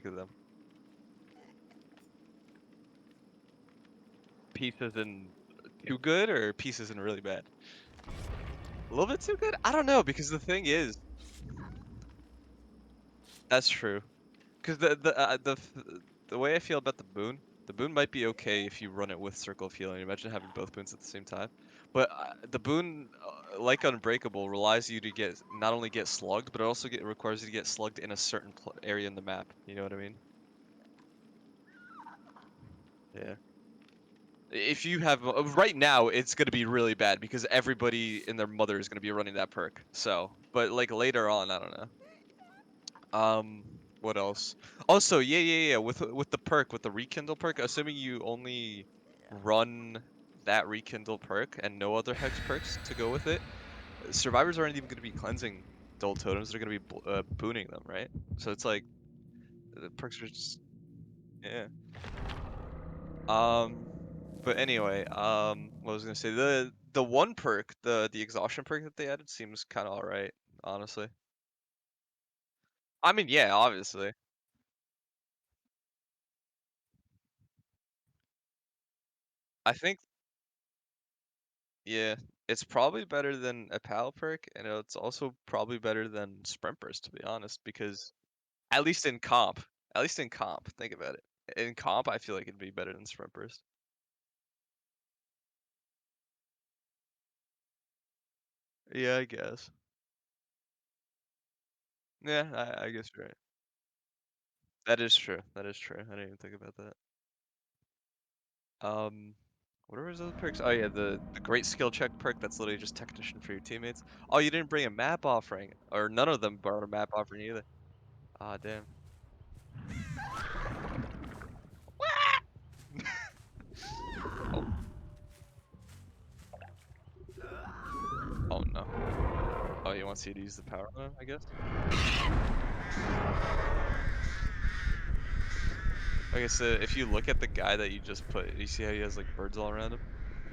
of them? Pieces in too good or pieces in really bad? A little bit too good? I don't know because the thing is, that's true. Because the way I feel about the boon might be okay if you run it with Circle of Healing. Imagine having both boons at the same time. But the boon, like Unbreakable, relies you to get not only get slugged, but it also requires you to get slugged in a certain area in the map. You know what I mean? Yeah. If you have right now, it's gonna be really bad because everybody and their mother is gonna be running that perk. So, but like later on, I don't know. What else? Also, yeah. With the perk, with the rekindle perk, assuming you only run that rekindle perk and no other hex perks to go with it, survivors aren't even going to be cleansing dull totems. They're going to be booning them, right? So it's like the perks are just yeah. Um, but anyway, what was I gonna say? The one perk, the exhaustion perk that they added seems kind of alright, honestly. I mean, yeah, obviously. I think Yeah, it's probably better than a PAL perk, and it's also probably better than Sprint Burst, to be honest, because at least in comp, think about it. In comp, I feel like it'd be better than Sprint Burst. Yeah, I guess. Yeah, I guess you're right. That is true. That is true. I didn't even think about that. Um, what are his other perks? Oh yeah, the great skill check perk. That's literally just technician for your teammates. Oh, you didn't bring a map offering, or none of them brought a map offering either. Ah, damn. Oh, oh no. Oh, he wants you to use the power move, I guess? Okay, so if you look at the guy that you just put, you see how he has like birds all around him?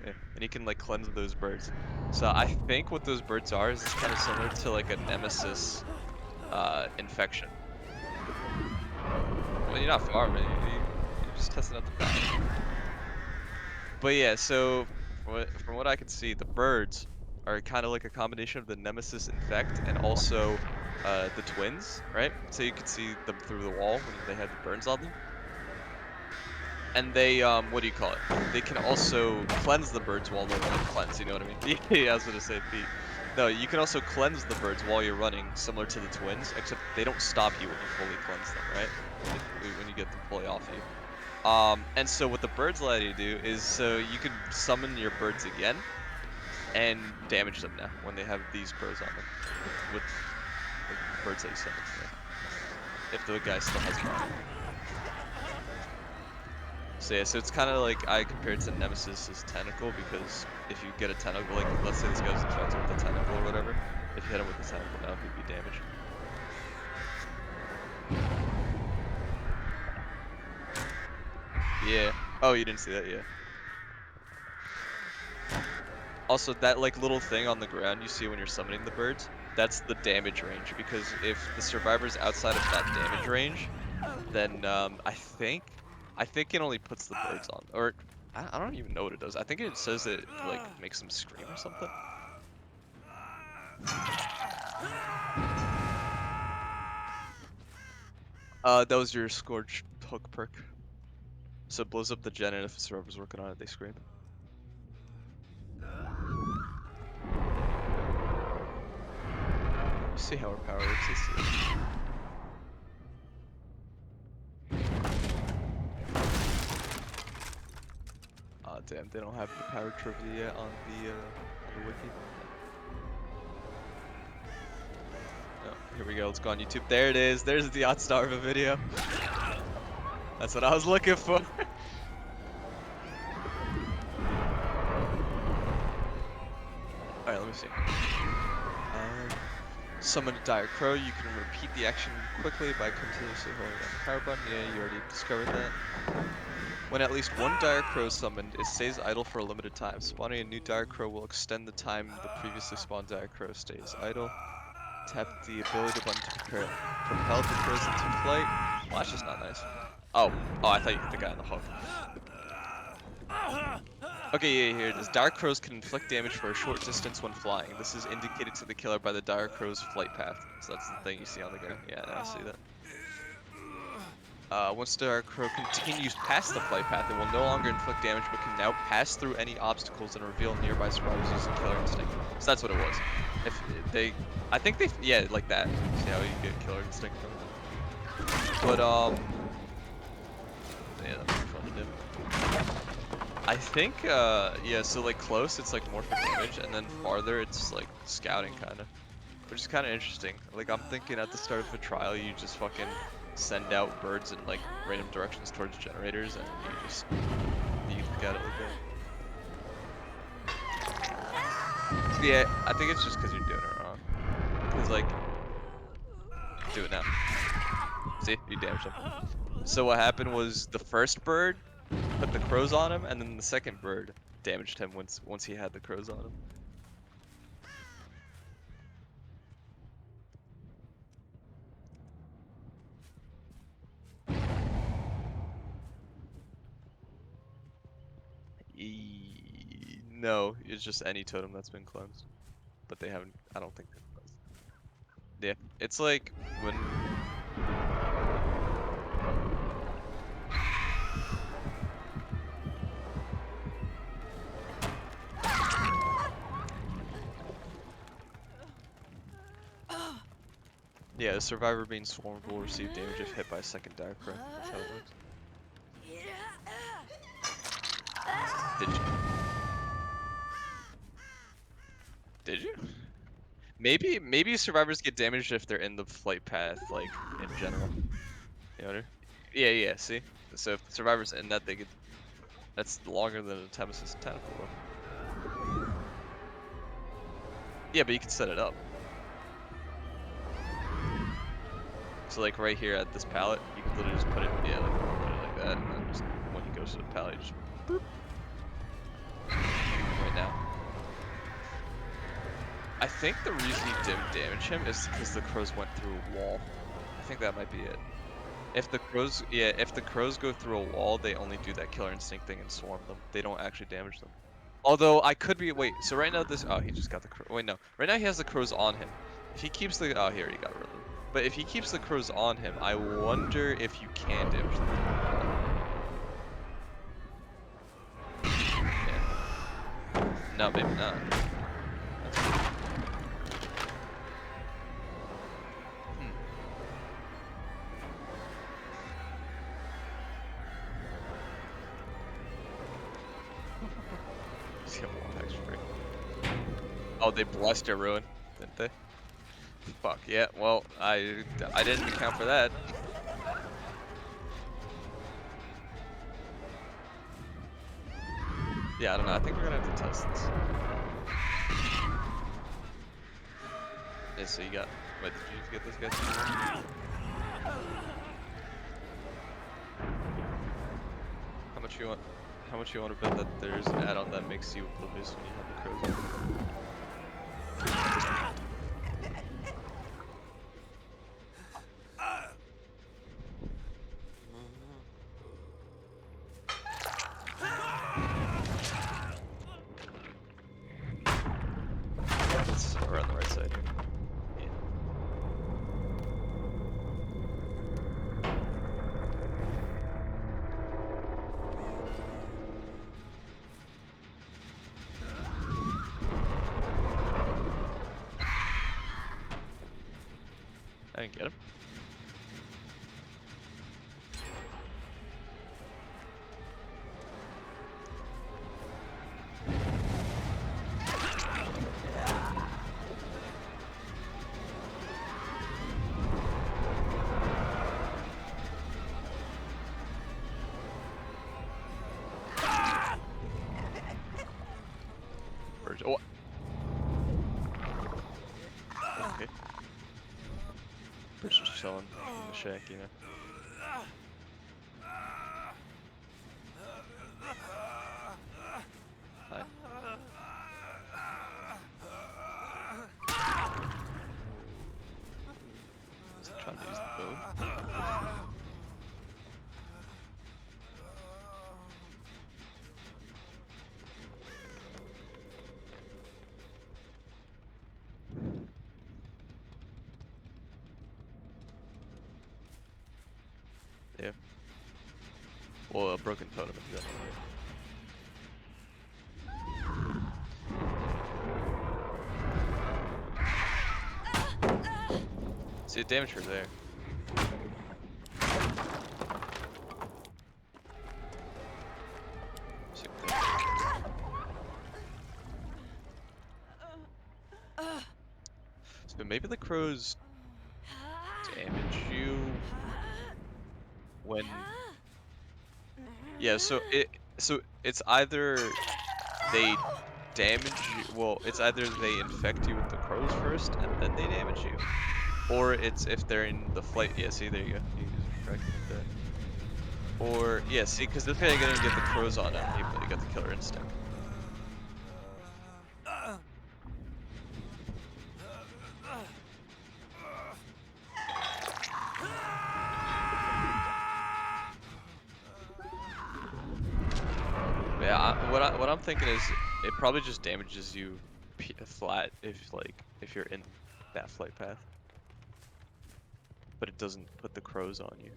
Yeah. And he can like cleanse those birds. So I think what those birds are is it's kind of similar to like a nemesis infection. Well, you're not far, man. You're just testing out the power. But yeah, so from what I can see, the birds are kind of like a combination of the nemesis infect and also the twins, right? So you can see them through the wall when they have the burns on them. And they, what do you call it? They can also cleanse the birds while they're running. Cleanse, you know what I mean? Yeah, I was gonna say feet. No, you can also cleanse the birds while you're running, similar to the twins, except they don't stop you when you fully cleanse them, right? When you get them fully off you. And so what the birds allow you to do is so you can summon your birds again and damage them now when they have these birds on them with the birds that you summoned. Yeah. If the guy still has them on. So yeah, so it's kind of like I compare it to Nemesis's tentacle because if you get a tentacle, like let's say this guy's infected with a tentacle or whatever, if you hit him with a tentacle now, he'd be damaged. Yeah. Oh, you didn't see that? Yeah. Also, that like little thing on the ground you see when you're summoning the birds, that's the damage range because if the survivor's outside of that damage range, then I think it only puts the birds on, or I don't even know what it does. I think it says it like makes them scream or something. That was your Scourge hook perk. So it blows up the gen, and if the server's working on it, they scream. You see how our power works. Damn, they don't have the power trivia yet on the wiki. No, here we go. Let's go on YouTube. There it is. There's the odd star of a video. That's what I was looking for. Alright, let me see. Summon a Dire Crow. You can repeat the action quickly by continuously holding down the power button. Yeah, you already discovered that. When at least one Dire Crow is summoned, it stays idle for a limited time. Spawning a new Dire Crow will extend the time the previously spawned Dire Crow stays idle. Tap the ability button to propel the crows into flight. Flash is not nice. Oh, I thought you hit the guy on the hook. Okay, yeah, here it is. Dire crows can inflict damage for a short distance when flying. This is indicated to the killer by the dire crow's flight path. So that's the thing you see on the guy. Yeah, I see that. Once the dire crow continues past the flight path, it will no longer inflict damage, but can now pass through any obstacles and reveal nearby survivors using killer instinct. So that's what it was. If they, I think they, yeah, like that. See how you get killer instinct from it? But yeah, that'd be fun to do. I think, yeah, so like close, it's like more for damage, and then farther, it's like scouting kind of, which is kind of interesting. Like I'm thinking at the start of a trial, you just fucking send out birds in like random directions towards generators, and you look at it like that. Yeah, I think it's just because you're doing it wrong. Cause like, do it now. See, you damaged him. So what happened was the first bird put the crows on him, and then the second bird damaged him once he had the crows on him. No, it's just any totem that's been cleansed, but they haven't. I don't think they've cleansed. Yeah, it's like when. Yeah, a survivor being swarmed will receive damage if hit by a second dire crow. That's how it works. Did you? Did you? Maybe survivors get damaged if they're in the flight path, like in general. You know what I mean? Yeah. See, so if the survivor's in that, they get. That's longer than a Nemesis tentacle though. Yeah, but you can set it up. So like right here at this pallet, you can literally just put it, yeah, like put it like that, and then just when he goes to the pallet, you just boop. Right now. I think the reason he didn't damage him is because the crows went through a wall. I think that might be it. If the crows, yeah, if the crows go through a wall, they only do that killer instinct thing and swarm them. They don't actually damage them. Although I could be, wait, so right now this, oh, he just got the crow, wait, no. Right now he has the crows on him. If he keeps the, oh, he already got rid of them. But if he keeps the crows on him, I wonder if you can damage them. Yeah. No, maybe not. That's He's got one extra free. Oh, they blessed your ruin, didn't they? Fuck, yeah, well, I didn't account for that. Yeah, I don't know, I think we're gonna have to test this. Yeah, so you got, wait, did you just get this guy? How much you want to bet that there's an add-on that makes you oblivious when you have the crows on? It's around the right side here. Yeah. I didn't get him. Oh. Okay. Bird's just chilling in the shack, you know. Hi. Is he trying to use the bow? Yeah. Well, a broken totem in general. See, it damaged her there. See what so maybe the crows damage you when yeah, so it's either they damage you well, it's either they infect you with the crows first and then they damage you, or it's if they're in the flight yeah, see, there you go. You was correct with that. Or yeah, see, because this guy didn't get the crows on him, he got the killer instinct. Yeah, what I'm thinking is it probably just damages you flat if like if you're in that flight path, but it doesn't put the crows on you.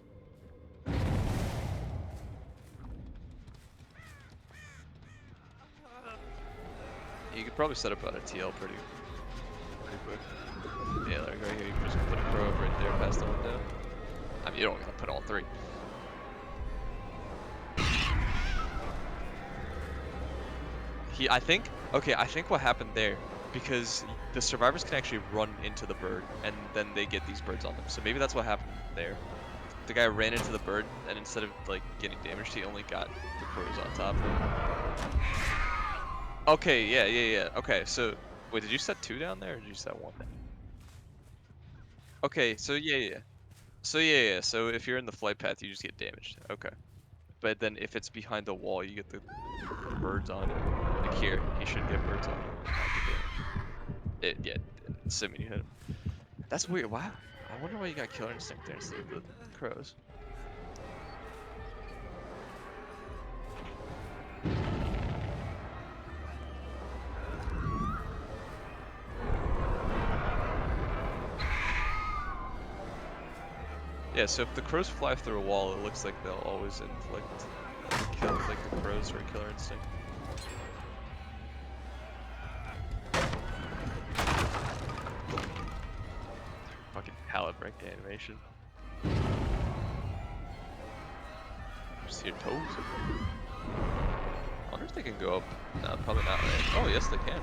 You could probably set up on a TL pretty quick. Yeah, like right here, you can just put a crow right there past the window. I mean, you don't gotta put all three. I think, okay, I think what happened there, because the survivors can actually run into the bird, and then they get these birds on them. So maybe that's what happened there. The guy ran into the bird, and instead of like getting damaged, he only got the crows on top of him. Okay, yeah. Okay, so wait, did you set 2 down there, or did you set 1 down? Okay, so yeah. So yeah. So if you're in the flight path, you just get damaged. Okay. But then if it's behind the wall, you get the birds on you. Like here, he should get birds on you. Not the damage. Yeah, assuming you hit him. That's weird. Wow. I wonder why you got killer instinct there instead of the crows. Yeah, so if the crows fly through a wall, it looks like they'll always inflict like the crows or killer instinct. Fucking pallet break animation. Just your toes. I wonder if they can go up. No, probably not, right? Oh, yes, they can.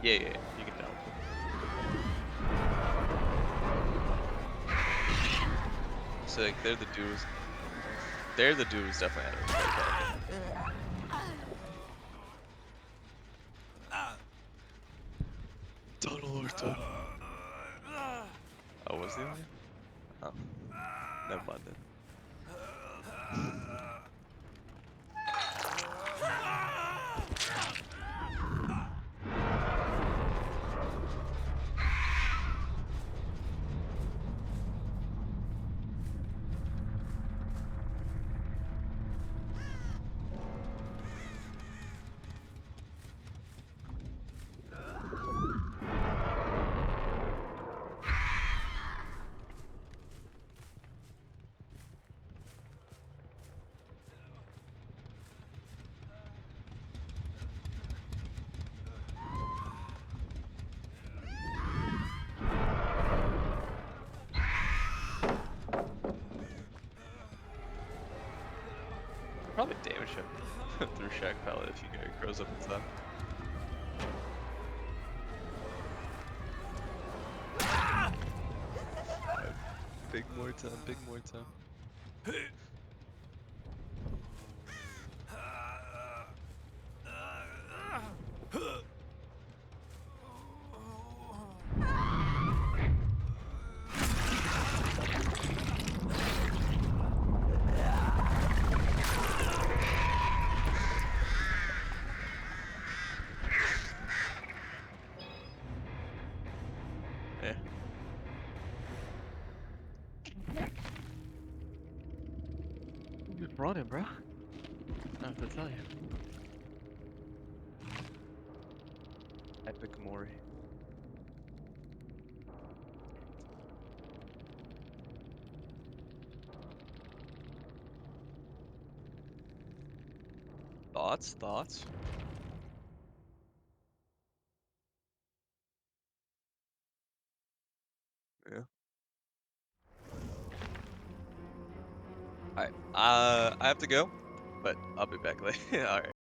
Yeah, you can tell. So like, they're the dudes. They're the dudes definitely out of the flight path. Tunnel or tunnel. Oh, was the only? Oh, never mind then. Probably damage him through Shack Pallet if you get crows up and stuff. Big more time, big more time. Yeah. I'm just running, bro. I have to tell you. Epic Mori. Thoughts? Thoughts? Yeah. Alright. I have to go, but I'll be back later. Alright.